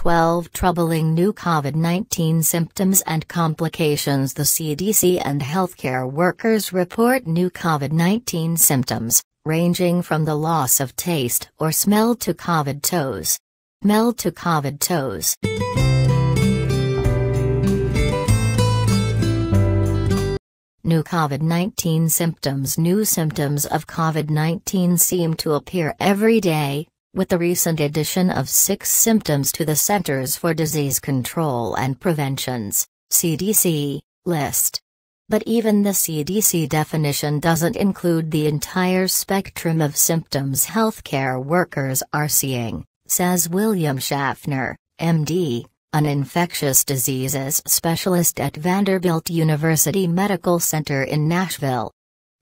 12 troubling new COVID-19 symptoms and complications. The CDC and healthcare workers report new COVID-19 symptoms, ranging from the loss of taste or smell to COVID toes. Mel to COVID toes. New COVID-19 symptoms. New symptoms of COVID-19 seem to appear every day, with the recent addition of 6 symptoms to the Centers for Disease Control and Prevention's (CDC) list. But even the CDC definition doesn't include the entire spectrum of symptoms healthcare workers are seeing, says William Schaffner, MD, an infectious diseases specialist at Vanderbilt University Medical Center in Nashville.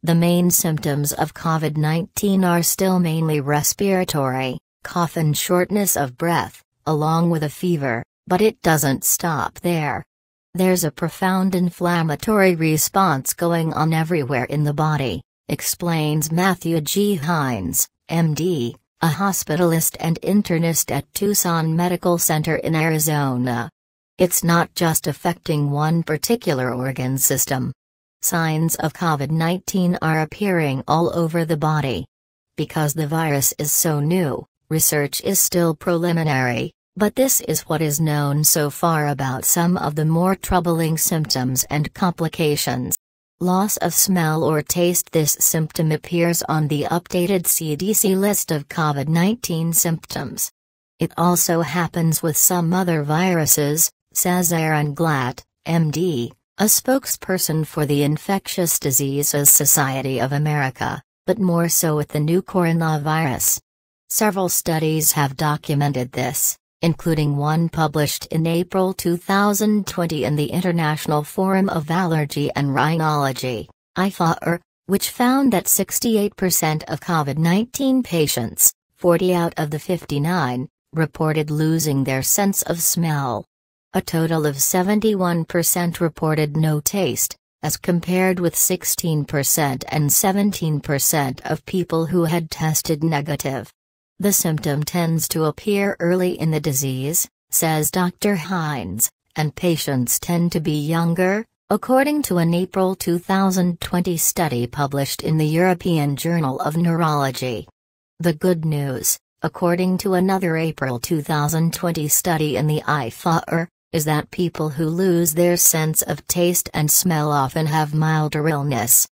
The main symptoms of COVID-19 are still mainly respiratory, cough and shortness of breath, along with a fever, but it doesn't stop there. There's a profound inflammatory response going on everywhere in the body, explains Matthew G. Heinz, MD, a hospitalist and internist at Tucson Medical Center in Arizona. It's not just affecting one particular organ system. Signs of COVID-19 are appearing all over the body. Because the virus is so new, research is still preliminary, but this is what is known so far about some of the more troubling symptoms and complications. Loss of smell or taste. This symptom appears on the updated CDC list of COVID-19 symptoms. It also happens with some other viruses, says Aaron Glatt, MD, a spokesperson for the Infectious Diseases Society of America, but more so with the new coronavirus. Several studies have documented this, including one published in April 2020 in the International Forum of Allergy and Rhinology, IFAR, which found that 68% of COVID-19 patients, 40 out of the 59, reported losing their sense of smell. A total of 71% reported no taste, as compared with 16% and 17% of people who had tested negative. The symptom tends to appear early in the disease, says Dr. Heinz, and patients tend to be younger, according to an April 2020 study published in the European Journal of Neurology. The good news, according to another April 2020 study in the IFAR, is that people who lose their sense of taste and smell often have milder illness.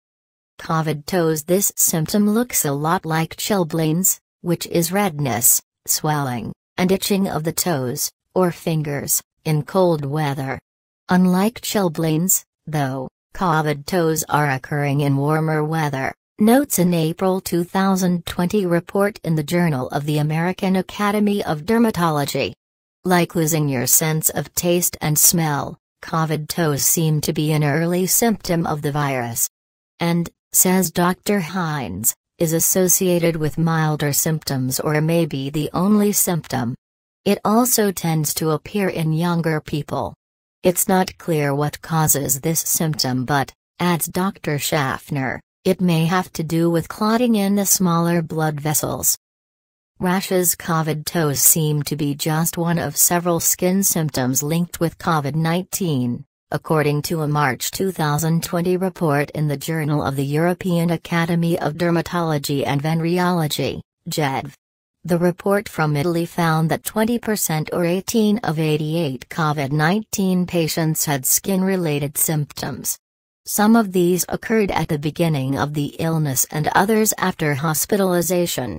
COVID toes. This symptom looks a lot like chilblains, which is redness, swelling, and itching of the toes, or fingers, in cold weather. Unlike chilblains, though, COVID toes are occurring in warmer weather, notes an April 2020 report in the Journal of the American Academy of Dermatology. Like losing your sense of taste and smell, COVID toes seem to be an early symptom of the virus. And, says Dr. Heinz, is associated with milder symptoms or may be the only symptom. It also tends to appear in younger people. It's not clear what causes this symptom, but, adds Dr. Schaffner, it may have to do with clotting in the smaller blood vessels. Rashes. COVID toes seem to be just one of several skin symptoms linked with COVID-19, according to a March 2020 report in the Journal of the European Academy of Dermatology and Venereology, JEDV. The report from Italy found that 20% or 18 of 88 COVID-19 patients had skin-related symptoms. Some of these occurred at the beginning of the illness and others after hospitalization.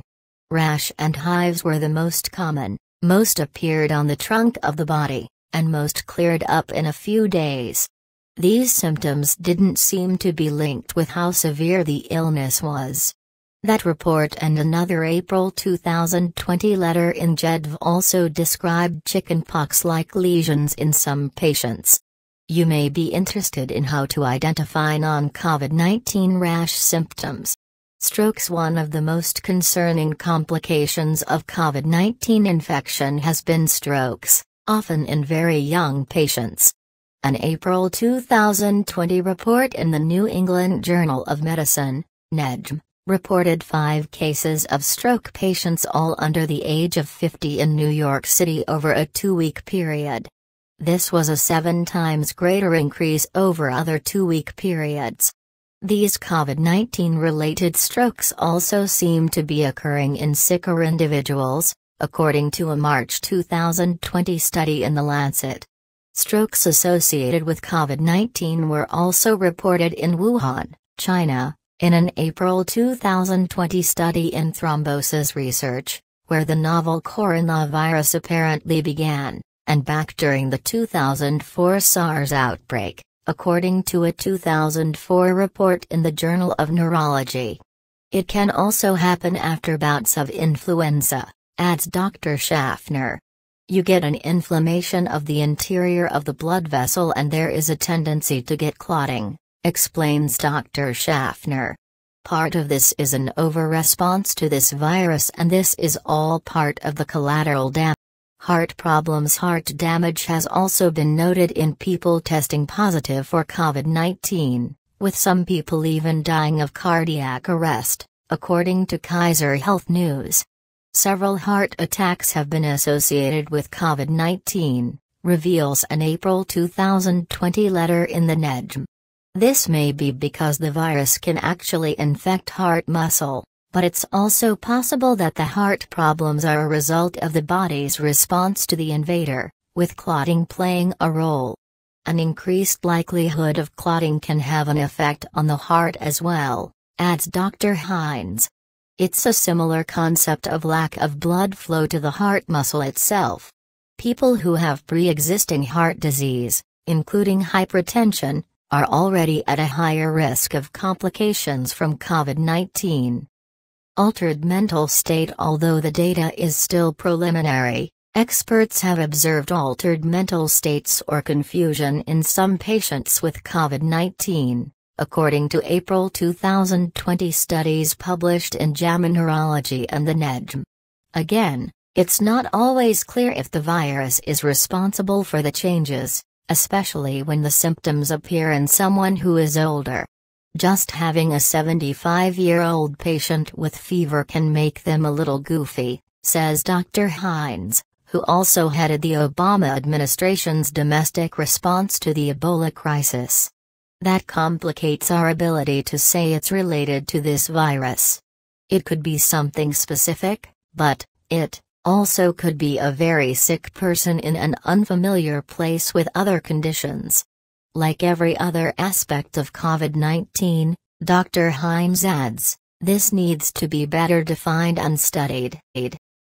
Rash and hives were the most common, most appeared on the trunk of the body, and most cleared up in a few days. These symptoms didn't seem to be linked with how severe the illness was. That report and another April 2020 letter in JEDV also described chickenpox-like lesions in some patients. You may be interested in how to identify non-COVID-19 rash symptoms. Strokes. One of the most concerning complications of COVID-19 infection has been strokes, often in very young patients. An April 2020 report in the New England Journal of Medicine, NEJM, reported 5 cases of stroke patients all under the age of 50 in New York City over a 2-week period. This was a 7 times greater increase over other 2-week periods. These COVID-19 related strokes also seem to be occurring in sicker individuals, according to a March 2020 study in The Lancet. Strokes associated with COVID-19 were also reported in Wuhan, China, in an April 2020 study in thrombosis research, where the novel coronavirus apparently began, and back during the 2004 SARS outbreak, according to a 2004 report in the Journal of Neurology. It can also happen after bouts of influenza, adds Dr. Schaffner. You get an inflammation of the interior of the blood vessel and there is a tendency to get clotting, explains Dr. Schaffner. Part of this is an over-response to this virus, and this is all part of the collateral damage. Heart problems. Heart damage has also been noted in people testing positive for COVID-19, with some people even dying of cardiac arrest, according to Kaiser Health News. Several heart attacks have been associated with COVID-19, reveals an April 2020 letter in the NEJM. This may be because the virus can actually infect heart muscle, but it's also possible that the heart problems are a result of the body's response to the invader, with clotting playing a role. An increased likelihood of clotting can have an effect on the heart as well, adds Dr. Heinz. It's a similar concept of lack of blood flow to the heart muscle itself. People who have pre-existing heart disease, including hypertension, are already at a higher risk of complications from COVID-19. Altered mental state. Although the data is still preliminary, experts have observed altered mental states or confusion in some patients with COVID-19. According to April 2020 studies published in JAMA Neurology and the NEJM. Again, it's not always clear if the virus is responsible for the changes, especially when the symptoms appear in someone who is older. Just having a 75-year-old patient with fever can make them a little goofy, says Dr. Heinz, who also headed the Obama administration's domestic response to the Ebola crisis. That complicates our ability to say it's related to this virus. It could be something specific, but it also could be a very sick person in an unfamiliar place with other conditions. Like every other aspect of COVID-19, Dr. Heinz adds, this needs to be better defined and studied.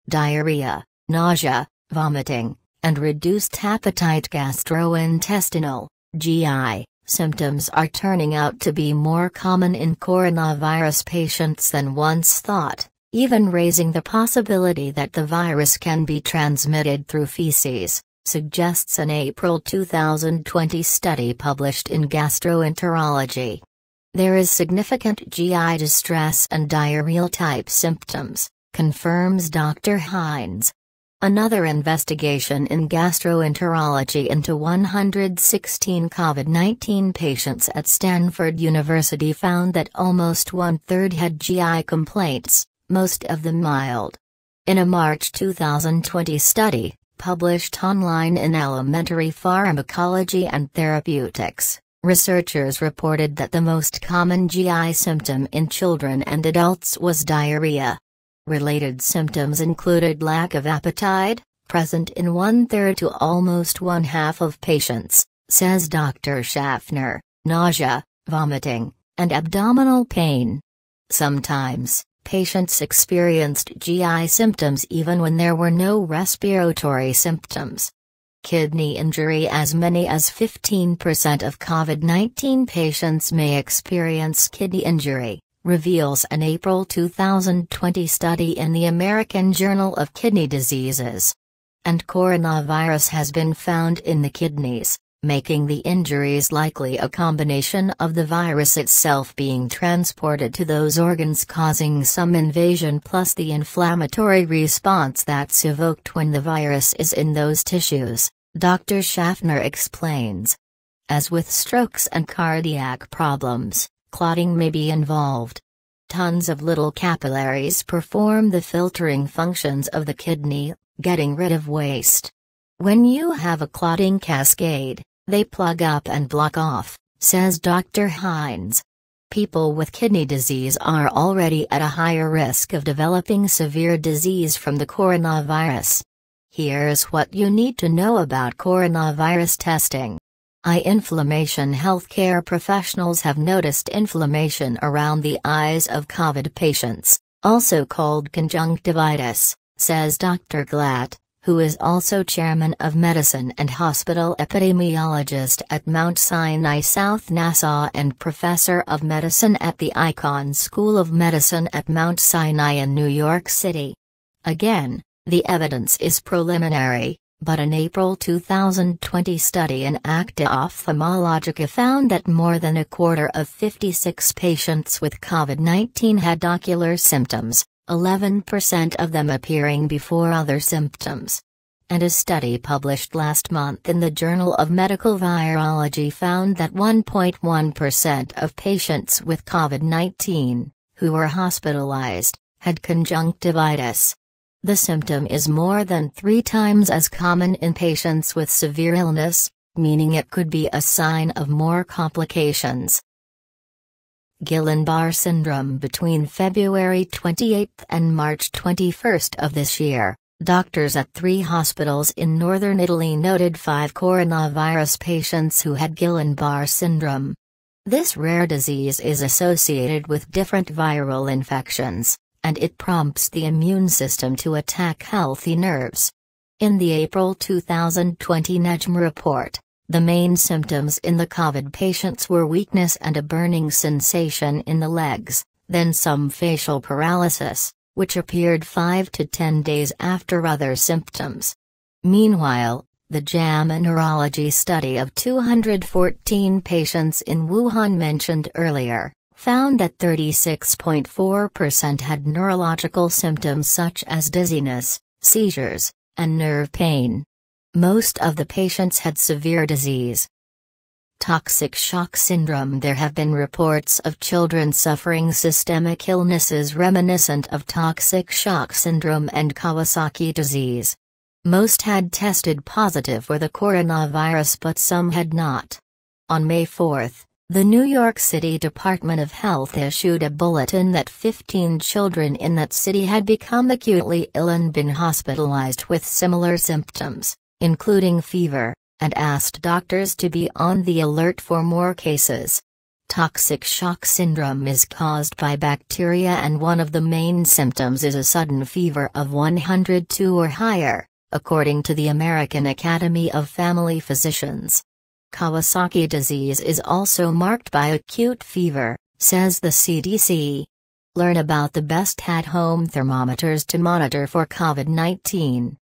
Diarrhea, nausea, vomiting, and reduced appetite. Gastrointestinal, GI, symptoms are turning out to be more common in coronavirus patients than once thought, even raising the possibility that the virus can be transmitted through feces, suggests an April 2020 study published in Gastroenterology. There is significant GI distress and diarrheal-type symptoms, confirms Dr. Heinz. Another investigation in gastroenterology into 116 COVID-19 patients at Stanford University found that almost 1/3 had GI complaints, most of them mild. In a March 2020 study, published online in Elementary Pharmacology and Therapeutics, researchers reported that the most common GI symptom in children and adults was diarrhea. Related symptoms included lack of appetite, present in 1/3 to almost 1/2 of patients, says Dr. Schaffner, nausea, vomiting, and abdominal pain. Sometimes, patients experienced GI symptoms even when there were no respiratory symptoms. Kidney injury. As many as 15% of COVID-19 patients may experience kidney injury, reveals an April 2020 study in the American Journal of Kidney Diseases. And coronavirus has been found in the kidneys, making the injuries likely a combination of the virus itself being transported to those organs causing some invasion plus the inflammatory response that's evoked when the virus is in those tissues, Dr. Schaffner explains. As with strokes and cardiac problems, clotting may be involved. tons of little capillaries perform the filtering functions of the kidney, getting rid of waste. When you have a clotting cascade, they plug up and block off, says Dr. Heinz. People with kidney disease are already at a higher risk of developing severe disease from the coronavirus. Here's what you need to know about coronavirus testing. Eye inflammation. Healthcare professionals have noticed inflammation around the eyes of COVID patients, also called conjunctivitis, says Dr. Glatt, who is also chairman of medicine and hospital epidemiologist at Mount Sinai South Nassau and professor of medicine at the Icahn School of Medicine at Mount Sinai in New York City. Again, the evidence is preliminary, but an April 2020 study in Acta Ophthalmologica found that more than a quarter of 56 patients with COVID-19 had ocular symptoms, 11% of them appearing before other symptoms. And a study published last month in the Journal of Medical Virology found that 1.1% of patients with COVID-19, who were hospitalized, had conjunctivitis. The symptom is more than 3 times as common in patients with severe illness, meaning it could be a sign of more complications. Guillain-Barré syndrome. Between February 28 and March 21 of this year, doctors at 3 hospitals in northern Italy noted 5 coronavirus patients who had Guillain-Barré syndrome. This rare disease is associated with different viral infections, and it prompts the immune system to attack healthy nerves. In the April 2020 NEJM report, the main symptoms in the COVID patients were weakness and a burning sensation in the legs, then some facial paralysis, which appeared 5 to 10 days after other symptoms. Meanwhile, the JAMA neurology study of 214 patients in Wuhan mentioned earlier, found that 36.4% had neurological symptoms such as dizziness, seizures, and nerve pain. Most of the patients had severe disease. Toxic shock syndrome. There have been reports of children suffering systemic illnesses reminiscent of toxic shock syndrome and Kawasaki disease. Most had tested positive for the coronavirus, but some had not. On May 4, the New York City Department of Health issued a bulletin that 15 children in that city had become acutely ill and been hospitalized with similar symptoms, including fever, and asked doctors to be on the alert for more cases. Toxic shock syndrome is caused by bacteria, and one of the main symptoms is a sudden fever of 102 or higher, according to the American Academy of Family Physicians. Kawasaki disease is also marked by acute fever, says the CDC. Learn about the best at-home thermometers to monitor for COVID-19.